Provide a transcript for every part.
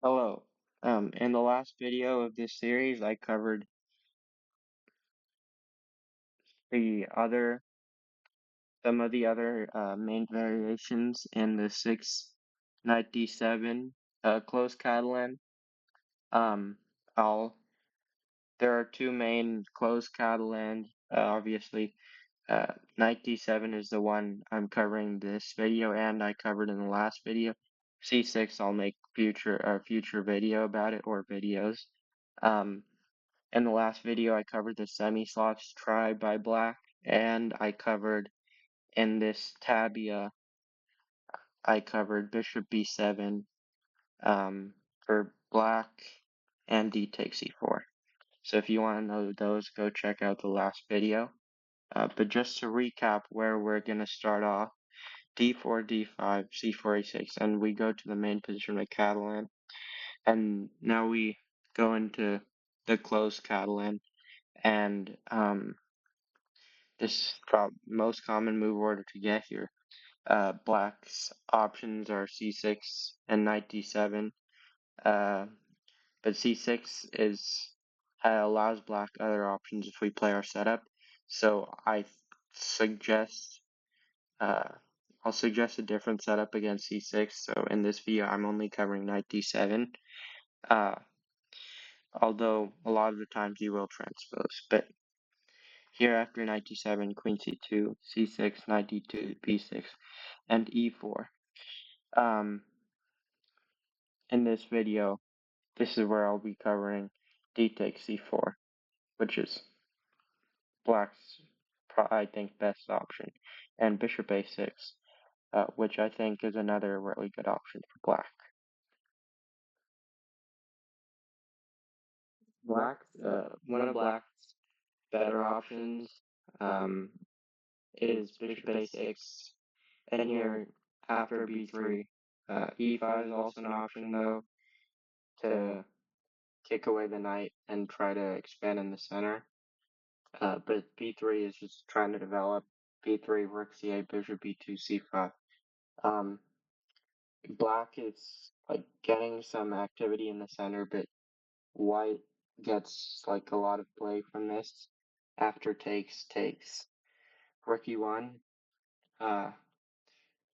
Hello. In the last video of this series, I covered the other, some of the other main variations in the 697 closed Catalan. Um, I'll, there are two main closed Catalans. Obviously, 97 is the one I'm covering this video, and I covered in the last video. C6, I'll make future video about it or videos. Um, In the last video, I covered the semi-slots tried by black, and I covered in this tabia, I covered bishop b7 for black and d takes e4. So if you want to know those, go check out the last video. But just to recap where we're going to start off, d4, d5, c4, e6, and we go to the main position of Catalan. And now we go into the closed Catalan, and this is most common move order to get here. Black's options are c6 and knight d7, but c6 allows black other options if we play our setup. So suggest uh, I'll suggest a different setup against c6. So in this video, I'm only covering knight d7. Uh, Although a lot of the times you will transpose, but here after knight d7, queen c2, c6, knight d2, b6, and e4. In this video, this is where I'll be covering d takes c4, which is black's, I think, best option, and bishop a6, which I think is another really good option for black. One of black's better options um, is bishop a6, and here after b3, e5 is also an option though to kick away the knight and try to expand in the center. But b3 is just trying to develop. b3, rook c8, bishop b2, c5. Um, Black is like getting some activity in the center, but white gets like a lot of play from this. After takes, rook e1, uh,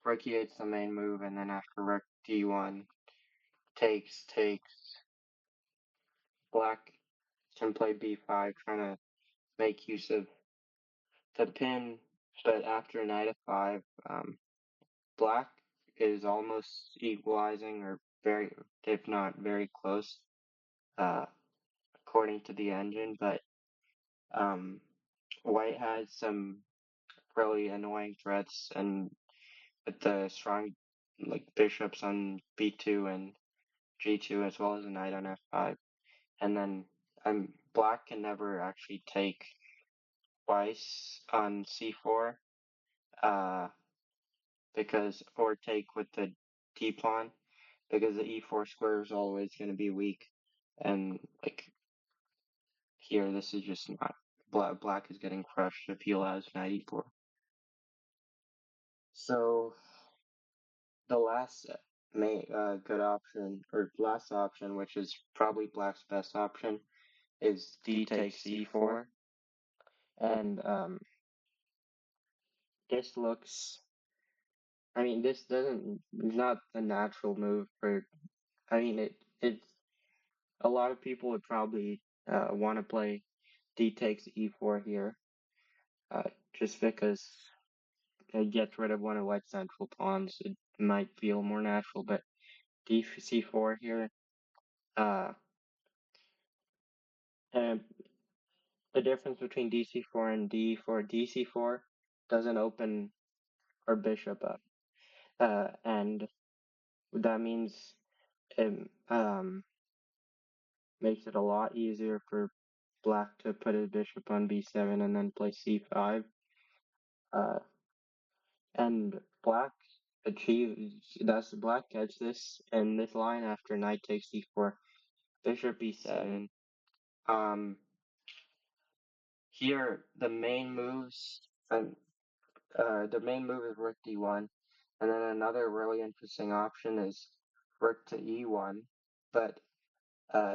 rook e8's the main move, and then after rook d1, takes, black can play b5, trying to make use of the pin, but after knight f5, black is almost equalizing, or very, if not very close, uh, according to the engine, but white has some really annoying threats, and with the strong like bishops on b2 and g2, as well as a knight on f5, and then black can never actually take twice on c4, uh, or take with the t pawn, because the e4 square is always going to be weak, and like here, this is just not. Black is getting crushed if he allows knight e4. So the last good option, or last option, which is probably black's best option, is d takes c4, and this looks. I mean, this doesn't not a natural move for. I mean, it's a lot of people would probably want to play d takes e4 here, just because it gets rid of one of white's central pawns. It might feel more natural, but d c4 here, uh, and the difference between dc4 and d4, dc4 doesn't open our bishop up, and that means it makes it a lot easier for black to put his bishop on b7 and then play c5, uh, and black gets this in this line after knight takes d4, bishop b7. Here the main moves, and the main move is rook d1, and then another really interesting option is rook to e1. but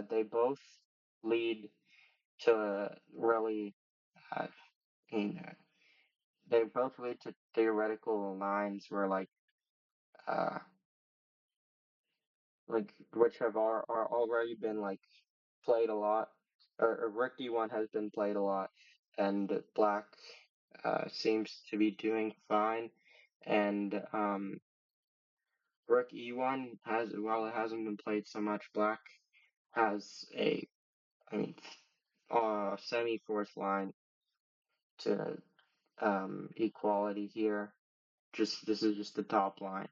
they both lead to really, uh, you know, they both lead to theoretical lines where uh, which have are already been played a lot, or Rook D1 has been played a lot, and Black seems to be doing fine, and Rook E1 has, while it hasn't been played so much, Black has I mean, semi-fourth line to equality here. This is just the top line,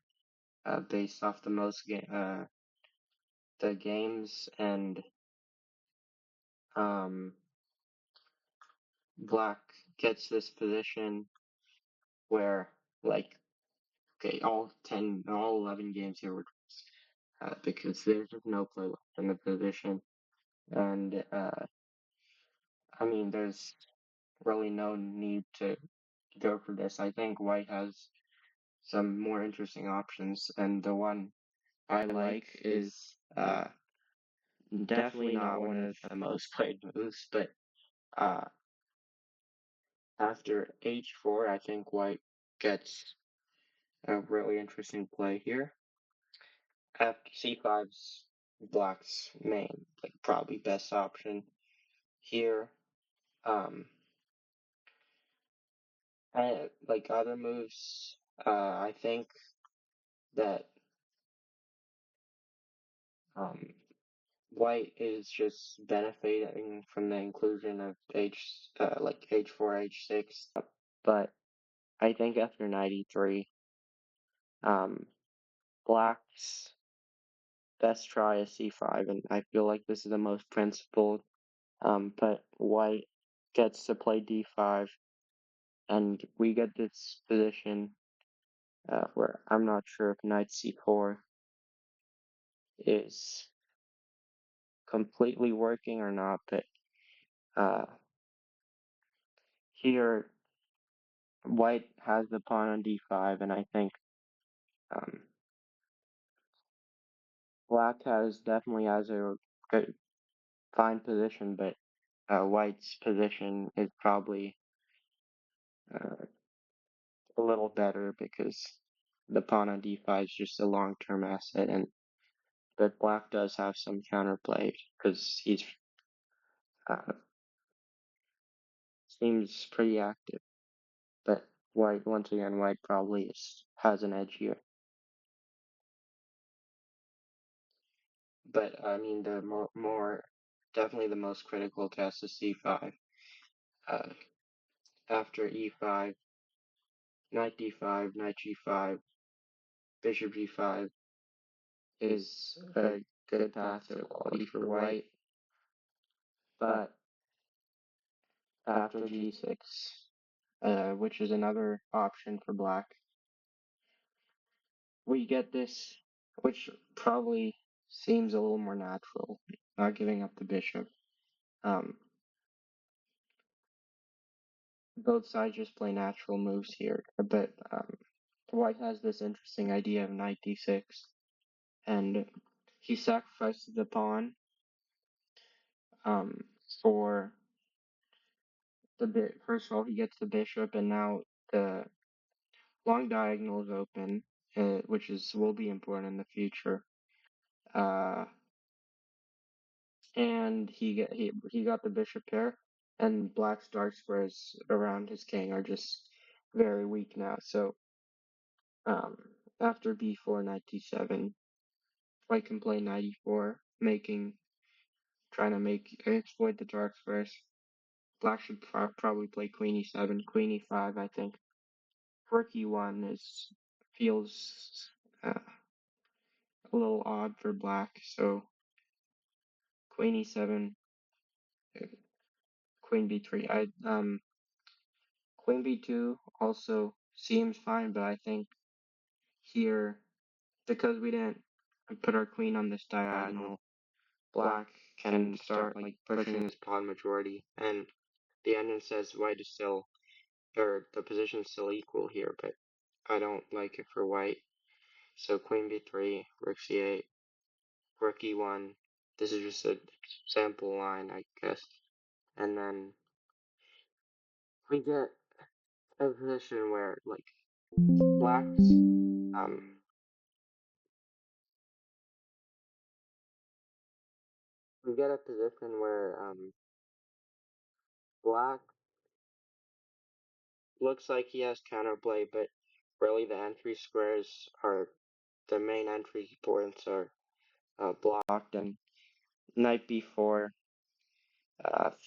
based off the games, and um, Black gets this position where okay, all 11 games here were because there's just no play left in the position, and I mean, there's really no need to go for this. I think White has some more interesting options, and the one I like is definitely not one of the most played moves, but uh, after h4, I think White gets a really interesting play here. After c5's Black's main, probably best option here. Other moves, I think that um, White is just benefiting from the inclusion of h4, h6. But I think after knight e3, Black's best try is c5, and I feel like this is the most principled. But White gets to play d5, and we get this position where I'm not sure if knight c4 is completely working or not, but uh, here White has the pawn on d5, and I think um, Black definitely has a good, fine position, but White's position is probably uh, a little better because the pawn on d5 is just a long-term asset, and but Black does have some counterplay because he's uh, seems pretty active. But once again, White probably has an edge here. But I mean, the definitely the most critical test is c5. Uh, After e5, knight d5, knight g5, bishop g5 is a good path to equality for White. But after g6, which is another option for Black, we get this, which probably seems a little more natural, not giving up the bishop. Um, both sides just play natural moves here, but White has this interesting idea of knight d6, and he sacrifices the pawn um, for the bit. First of all, he gets the bishop, and now the long diagonal is open, which will be important in the future. Uh, and he got the bishop pair, and Black's dark squares around his king are just very weak now. So after b4, knight d7, White can play knight e4, trying to exploit the dark squares. Black should probably play queen e7, queen e5. I think rook e1 feels a little odd for Black, so queen e7, queen b3. Queen b2 also seems fine, but I think here, because we didn't put our queen on this diagonal, Black can start pushing his pawn majority, and the engine says White is still, or the position's still equal here, but I don't like it for White. So queen b3, rook c8, rook e1, this is just a sample line, I guess. And then we get a position where, like, blacks, we get a position where, black looks like he has counterplay, but really the entry squares are, the main entry points are blocked, and knight b4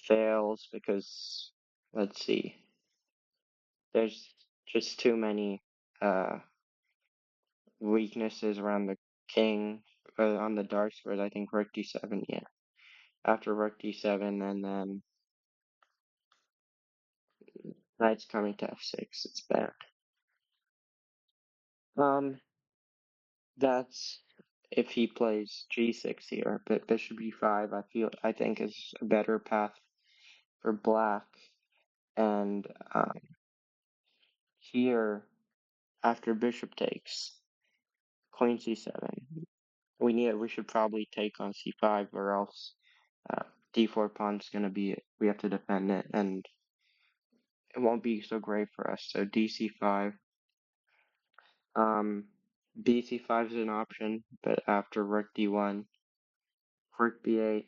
fails because, let's see, there's just too many uh, weaknesses around the king on the dark squares. I think rook d7, yeah. After rook d7, and then knight's coming to f6. It's bad. That's if he plays g6 here, but bishop e5 I think is a better path for black. And here, after bishop takes queen c7, we should probably take on c5, or else d4 pawn's gonna be, we have to defend it, and it won't be so great for us. So dc5, bc5 is an option, but after rook d1, rook b8,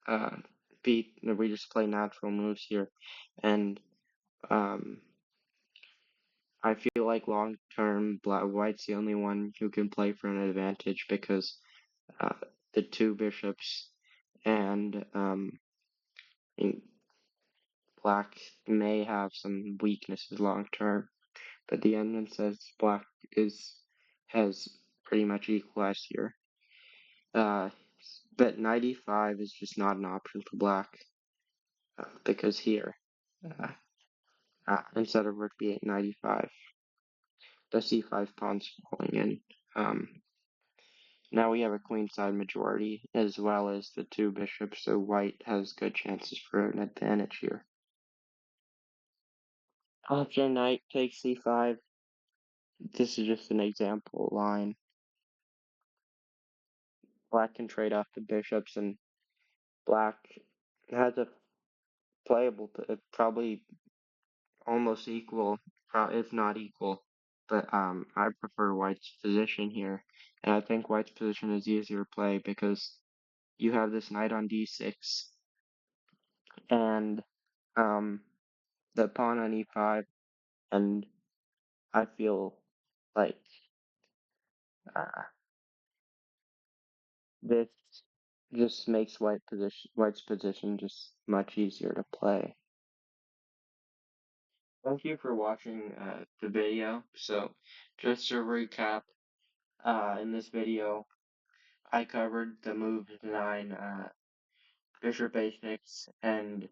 uh, we just play natural moves here, and I feel like long term, white's the only one who can play for an advantage because uh, the two bishops and black may have some weaknesses long term, but the evidence says black has pretty much equalized here. But knight e5 is just not an option for black because here, uh, instead of rook b8, knight e5, the c5 pawn's falling in. Now we have a queenside majority as well as the two bishops, so white has good chances for an advantage here. After knight takes c5, this is just an example line. Black can trade off the bishops, and black has a playable, probably almost equal, if not equal. But I prefer white's position here, and I think white's position is easier to play because you have this knight on d6, and the pawn on e5, and I feel like uh, this just makes white's position just much easier to play. Thank you for watching the video. So just to recap, in this video I covered the move 9, bishop a6, and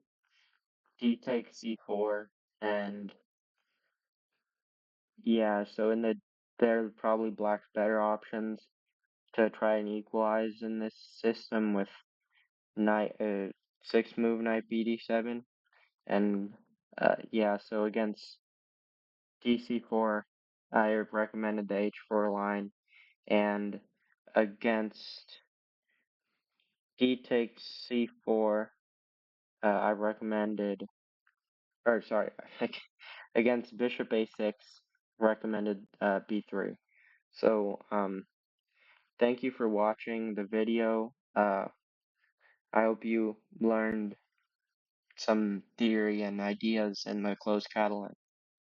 d takes c4, and yeah, so there are probably black's better options to try and equalize in this system with knight 6 move knight bd7, and yeah, so against dc4 I recommended the h4 line, and against d takes c4 I recommended, or sorry, against bishop a6 recommended b3. So thank you for watching the video. I hope you learned some theory and ideas in the Closed Catalan.